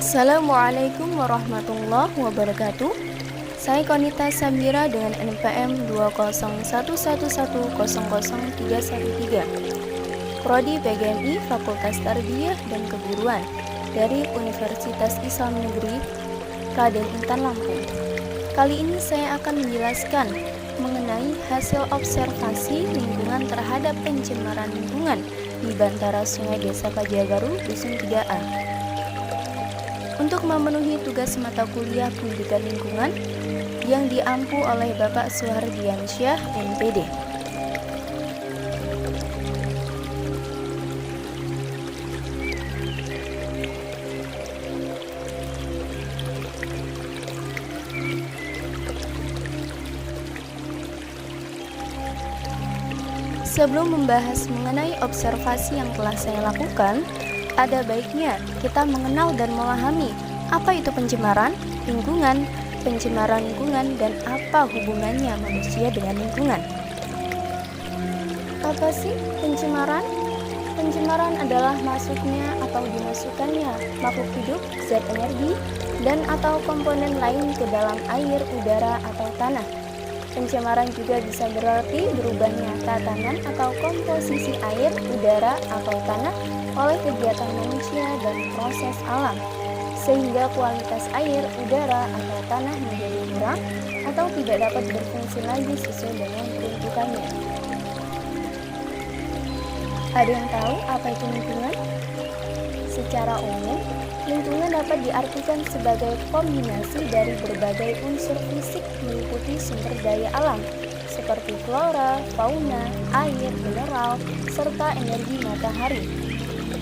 Assalamualaikum warahmatullahi wabarakatuh. Saya Konita Samira dengan NPM 20111000313, Prodi PGMI Fakultas Tarbiyah dan Keguruan dari Universitas Islam Negeri Raden Intan Lampung. Kali ini saya akan menjelaskan mengenai hasil observasi lingkungan terhadap pencemaran lingkungan di Bantara Sungai Desa Pajagaru, Dusun 3A. Untuk memenuhi tugas mata kuliah pendidikan lingkungan yang diampu oleh Bapak Suhardiansyah, MPD. Sebelum membahas mengenai observasi yang telah saya lakukan, ada baiknya kita mengenal dan memahami apa itu pencemaran lingkungan, dan apa hubungannya manusia dengan lingkungan. Apa sih pencemaran? Pencemaran adalah masuknya atau dimasukkannya makhluk hidup, zat energi, dan atau komponen lain ke dalam air, udara, atau tanah. Pencemaran juga bisa berarti berubahnya tatanan atau komposisi air, udara, atau tanah oleh kegiatan manusia dan proses alam, sehingga kualitas air, udara, atau tanah menjadi kurang atau tidak dapat berfungsi lagi sesuai dengan peruntukannya. Ada yang tahu apa itu lingkungan? Secara umum, lingkungan dapat diartikan sebagai kombinasi dari berbagai unsur fisik meliputi sumber daya alam, seperti flora, fauna, air, mineral, serta energi matahari.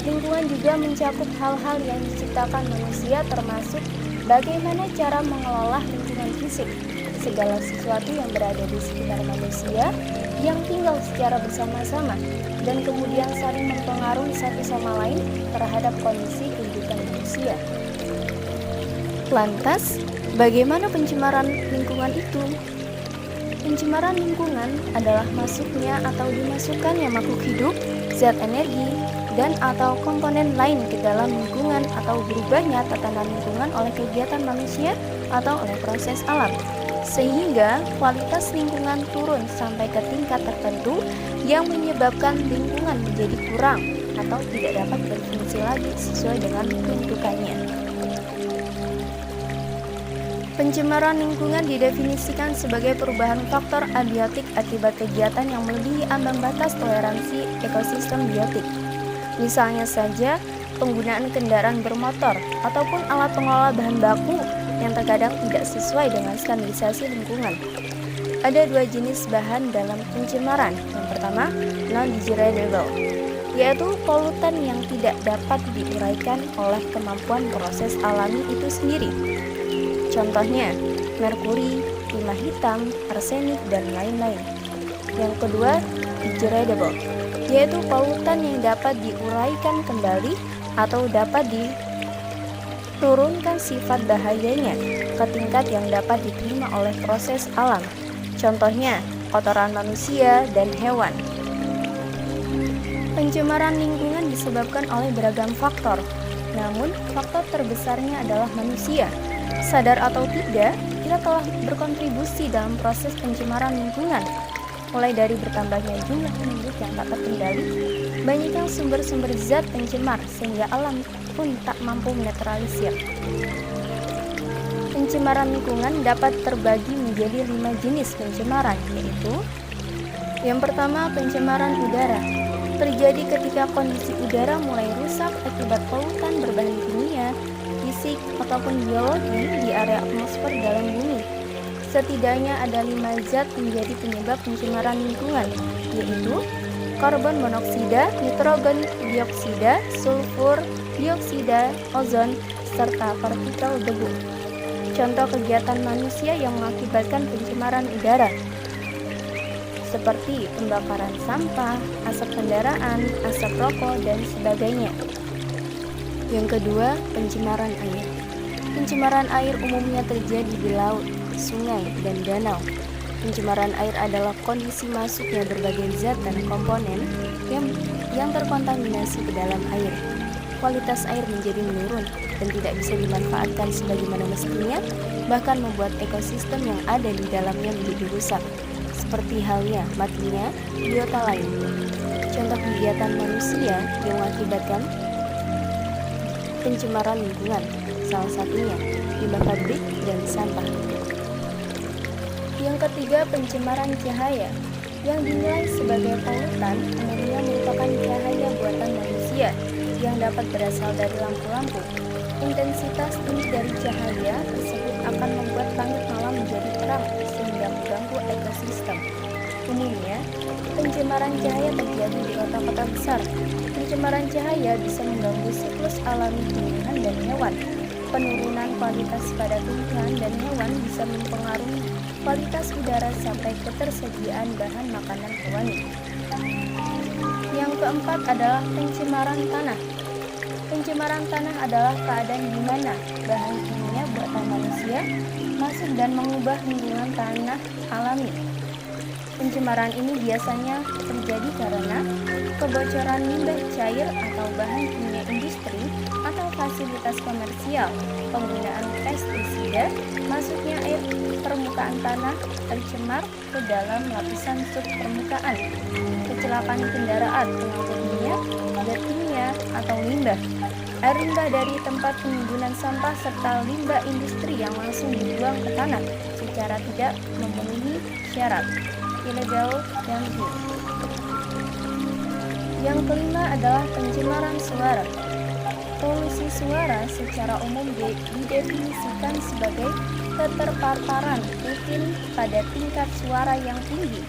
Lingkungan juga mencakup hal-hal yang diciptakan manusia, termasuk bagaimana cara mengelola lingkungan fisik, segala sesuatu yang berada di sekitar manusia yang tinggal secara bersama-sama dan kemudian saling mempengaruhi satu sama lain terhadap kondisi kehidupan manusia. Lantas, bagaimana pencemaran lingkungan itu? Pencemaran lingkungan adalah masuknya atau dimasukkannya makhluk hidup, zat energi, dan atau komponen lain ke dalam lingkungan atau berubahnya tatanan lingkungan oleh kegiatan manusia atau oleh proses alam, sehingga kualitas lingkungan turun sampai ke tingkat tertentu yang menyebabkan lingkungan menjadi kurang atau tidak dapat berfungsi lagi sesuai dengan peruntukannya. Pencemaran lingkungan didefinisikan sebagai perubahan faktor abiotik akibat kegiatan yang melebihi ambang batas toleransi ekosistem biotik. Misalnya saja, penggunaan kendaraan bermotor ataupun alat pengolah bahan baku yang terkadang tidak sesuai dengan standarisasi lingkungan. Ada dua jenis bahan dalam pencemaran. Yang pertama, non-degradable, yaitu polutan yang tidak dapat diuraikan oleh kemampuan proses alami itu sendiri. Contohnya, merkuri, timah hitam, arsenik, dan lain-lain. Yang kedua, degradable, yaitu polutan yang dapat diuraikan kembali atau dapat diturunkan sifat bahayanya ke tingkat yang dapat diterima oleh proses alam. Contohnya, kotoran manusia dan hewan. Pencemaran lingkungan disebabkan oleh beragam faktor, namun faktor terbesarnya adalah manusia. Sadar atau tidak, kita telah berkontribusi dalam proses pencemaran lingkungan, mulai dari bertambahnya jumlah penduduk yang tak terkendali, banyaknya sumber-sumber zat pencemar sehingga alam pun tak mampu menetralisir. Pencemaran lingkungan dapat terbagi menjadi 5 jenis pencemaran, yaitu yang pertama, pencemaran udara. Terjadi ketika kondisi udara mulai rusak akibat polutan berbahan kimia, fisik, ataupun biologi di area atmosfer dalam bumi. Setidaknya ada 5 zat menjadi penyebab pencemaran lingkungan, yaitu karbon monoksida, nitrogen dioksida, sulfur dioksida, ozon, serta partikel debu. Contoh kegiatan manusia yang mengakibatkan pencemaran udara, seperti pembakaran sampah, asap kendaraan, asap rokok, dan sebagainya. Yang kedua, pencemaran air. Pencemaran air umumnya terjadi di laut, sungai, dan danau. Pencemaran air adalah kondisi masuknya berbagai zat dan komponen yang terkontaminasi ke dalam air. kualitas air menjadi menurun dan tidak bisa dimanfaatkan sebagaimana mestinya, bahkan membuat ekosistem yang ada di dalamnya menjadi rusak, seperti halnya matinya biota lain. Contoh kegiatan manusia yang mengakibatkan pencemaran lingkungan, salah satunya limbah pabrik dan sampah. Yang ketiga, pencemaran cahaya. Yang dinilai sebagai polutan umumnya merupakan cahaya buatan manusia yang dapat berasal dari lampu-lampu. Intensitas tinggi dari cahaya tersebut akan membuat langit malam menjadi terang sehingga mengganggu ekosistem. Umumnya, pencemaran cahaya terjadi di kota-kota besar. Pencemaran cahaya bisa mengganggu siklus alami tumbuhan dan hewan. Penurunan kualitas pada tumbuhan dan hewan bisa mempengaruhi kualitas udara sampai ketersediaan bahan makanan hewani. Yang keempat adalah pencemaran tanah. Pencemaran tanah adalah keadaan di mana bahan kimia buatan manusia masuk dan mengubah lingkungan tanah alami. Pencemaran ini biasanya terjadi karena kebocoran limbah cair atau bahan kimia industri atau fasilitas komersial, penggunaan pestisida, masuknya air permukaan tanah tercemar ke dalam lapisan subpermukaan, kecelakaan kendaraan pengangkut minyak, zat kimia atau limbah, air limbah dari tempat penimbunan sampah serta limbah industri yang langsung dibuang ke tanah secara tidak memenuhi syarat. Illegal dumping. Yang kelima adalah pencemaran suara. Polusi suara secara umum didefinisikan sebagai keterpaparan rutin pada tingkat suara yang tinggi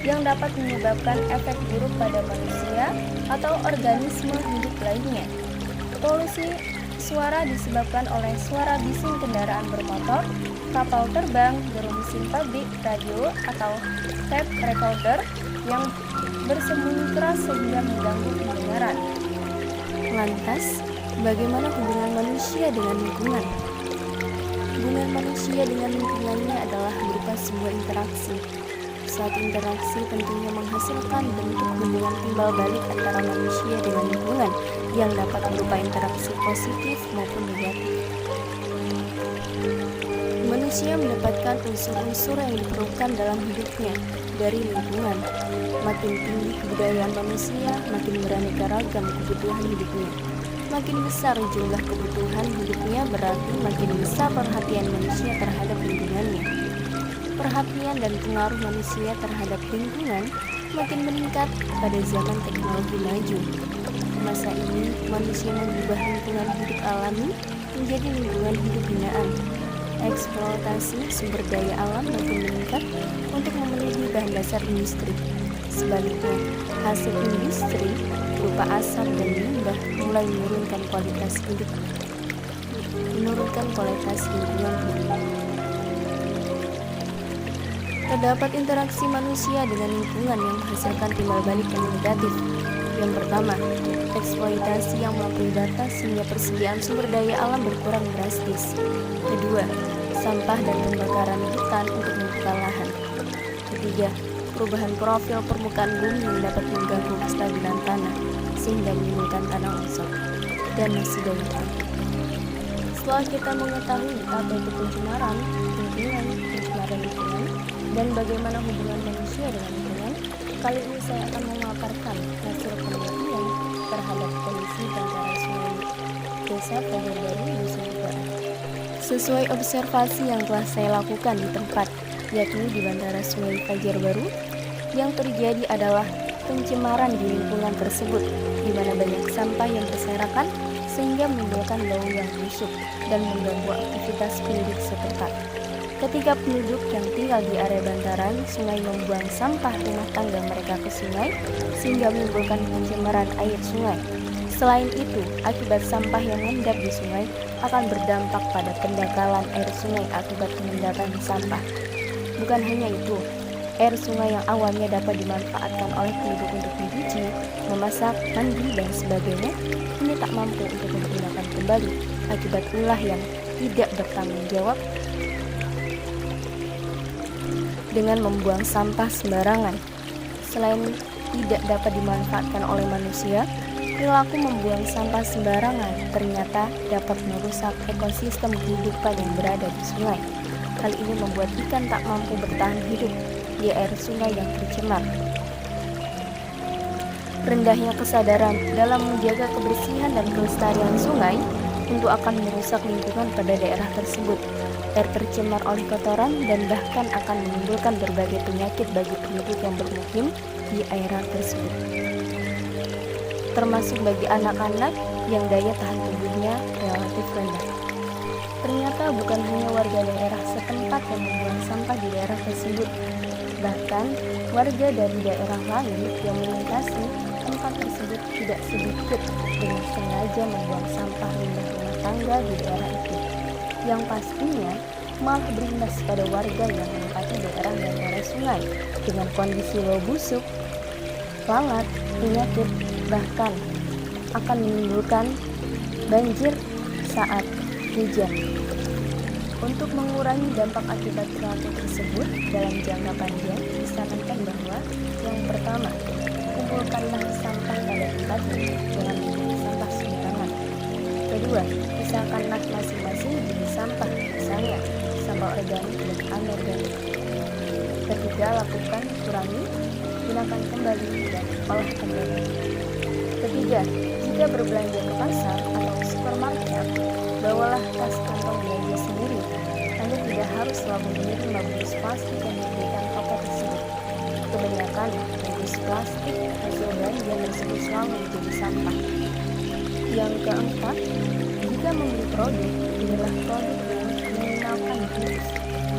yang dapat menyebabkan efek buruk pada manusia atau organisme hidup lainnya. Polusi suara disebabkan oleh suara bising kendaraan bermotor, kapal terbang, deru mesin pabrik, radio, atau tape recorder yang bersembunyi keras sehingga mengganggu pendengaran. Lantas, bagaimana hubungan manusia dengan lingkungan? Hubungan manusia dengan lingkungannya adalah berupa sebuah interaksi. Suatu interaksi tentunya menghasilkan bentuk hubungan timbal balik antara manusia dengan lingkungan yang dapat berupa interaksi positif maupun negatif. Manusia mendapatkan unsur-unsur yang diperlukan dalam hidupnya dari lingkungan. Makin tinggi kebudayaan manusia, makin beraneka ragam kebutuhan hidupnya. Makin besar jumlah kebutuhan hidupnya, berarti makin besar perhatian manusia terhadap lingkungannya. Perhatian dan pengaruh manusia terhadap lingkungan makin meningkat pada zaman teknologi maju. Masa ini, manusia mengubah lingkungan hidup alami menjadi lingkungan hidup binaan. Eksploitasi sumber daya alam makin meningkat untuk memenuhi bahan dasar industri. Sebaliknya, hasil industri berupa asap dan limbah mulai menurunkan kualitas lingkungan hidup. Terdapat interaksi manusia dengan lingkungan yang menghasilkan timbal balik yang negatif. Yang pertama, eksploitasi yang melampaui batas sehingga persediaan sumber daya alam berkurang drastis. Kedua, sampah dan pembakaran hutan untuk membuka lahan. Ketiga, perubahan profil permukaan bumi yang dapat mengganggu kestabilan tanah sehingga menimbulkan tanah longsor. Dan masih banyak lagi. Setelah kita mengetahui apa itu pencemaran lingkungan, dan bagaimana hubungan manusia dengan lingkungan, kali ini saya akan memaparkan hasil penelitian terhadap kondisi bantaran sungai Desa Pagar Baru Nusa Tenggara. Sesuai observasi yang telah saya lakukan di tempat, yakni di Bantara Sungai Pagar Baru, yang terjadi adalah pencemaran di lingkungan tersebut, di mana banyak sampah yang berserakan sehingga menimbulkan bau yang busuk dan mengganggu aktivitas penduduk setempat. Ketika penduduk yang tinggal di area bantaran sungai membuang sampah rumah tangga mereka ke sungai, sehingga menimbulkan pencemaran air sungai. Selain itu, akibat sampah yang mengendap di sungai akan berdampak pada pendangkalan air sungai akibat pengendapan sampah. Bukan hanya itu, air sungai yang awalnya dapat dimanfaatkan oleh penduduk untuk mencuci, memasak, mandi, dan sebagainya, ini tak mampu untuk digunakan kembali akibat ulah yang tidak bertanggung jawab dengan membuang sampah sembarangan. Selain tidak dapat dimanfaatkan oleh manusia, Perilaku membuang sampah sembarangan ternyata dapat merusak ekosistem kehidupan yang berada di sungai. Hal ini membuat ikan tak mampu bertahan hidup di air sungai yang tercemar. Rendahnya kesadaran dalam menjaga kebersihan dan kelestarian sungai tentu akan merusak lingkungan pada daerah tersebut. Air tercemar oleh kotoran dan bahkan akan menimbulkan berbagai penyakit bagi penduduk yang bermukim di area tersebut, termasuk bagi anak-anak yang daya tahan tubuhnya relatif rendah. Ternyata bukan hanya warga daerah setempat yang membuang sampah di daerah tersebut, bahkan warga dari daerah lain yang melintasi tempat tersebut tidak sedikit dengan sengaja membuang sampah limbah rumah tangga di daerah itu, yang pastinya malah berimbas pada warga yang menempati daerah dan daerah sungai dengan kondisi bau busuk, lalat, penyakit, bahkan akan menimbulkan banjir saat hujan. Untuk mengurangi dampak akibat perilaku tersebut dalam jangka panjang, disarankan bahwa yang pertama, kumpulkanlah sampah pada tempatnya, jangan membuang sampah sembarangan. Kedua, pisahkanlah masing-masing jenis sampah, misalnya sampah organik dan anorganik. Ketiga, lakukan kurangi, gunakan kembali, dan olah kembali. Ketiga, jika berbelanja ke pasar atau supermarket, bawalah tas kantong belanja sendiri. Anda tidak harus selalu menerima bungkus plastik yang diberikan toko tersebut. Kebanyakan bungkus plastik hasil belanja tersebut selalu menjadi sampah. Yang keempat, jika membeli produk, pilihlah produk yang diminimalkan bungkus.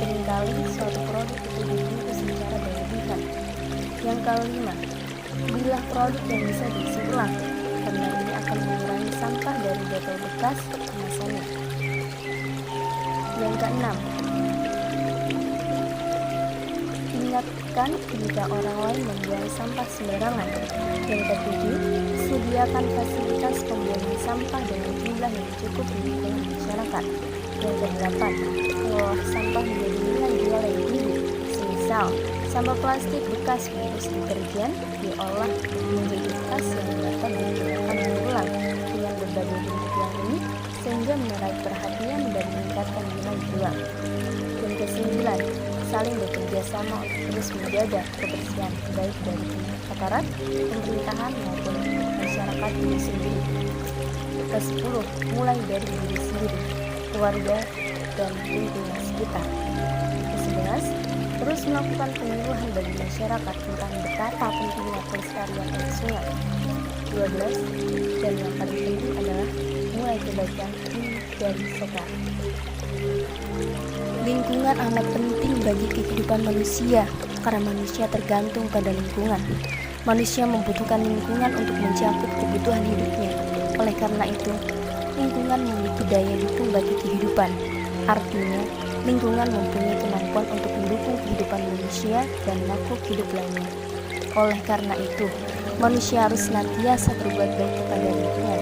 Seringkali suatu produk itu dibungkus secara berlebihan. Yang kelima, belilah produk yang bisa diisi ulang, karena ini akan mengurangi sampah dari botol bekas kemasannya. Yang keenam, ingatkan jika orang lain membuang sampah sembarangan. Yang ketujuh, sediakan fasilitas pembuangan sampah dengan jumlah yang cukup di lingkungan masyarakat. Yang kedelapan, mengolah sampah menjadi nilai jual yang tinggi. Semisal, sampah plastik bekas bungkus deterjen diolah menjadi tas yang dapat digunakan berulang dengan berbagai bentuk yang unik sehingga menarik perhatian dan meningkatkan nilai jual. Yang kesembilan, saling bekerja sama untuk terus menjaga kebersihan baik dari aparat, pemerintahan maupun masyarakat itu sendiri. Kesepuluh, mulai dari diri sendiri, keluarga, dan lingkungan sekitar. Kesebelas, terus melakukan penyuluhan bagi masyarakat tentang betapa pentingnya pelestarian air sungai. 12, dan yang paling penting adalah mulai kebaikan ini dari sekarang. Lingkungan amat penting bagi kehidupan manusia karena manusia tergantung pada lingkungan. Manusia membutuhkan lingkungan untuk mencakup kebutuhan hidupnya. Oleh karena itu, lingkungan memiliki daya dukung bagi kehidupan. Artinya, lingkungan mempunyai kemampuan untuk mendukung kehidupan manusia dan makhluk hidup lainnya. Oleh karena itu, manusia harus senantiasa berbuat baik kepada lingkungan.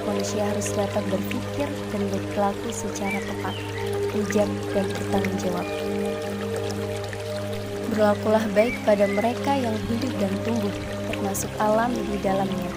Manusia harus dapat berpikir dan berperilaku secara tepat, bijak, dan bertanggung jawab. Berlakulah baik pada mereka yang hidup dan tumbuh, termasuk alam di dalamnya.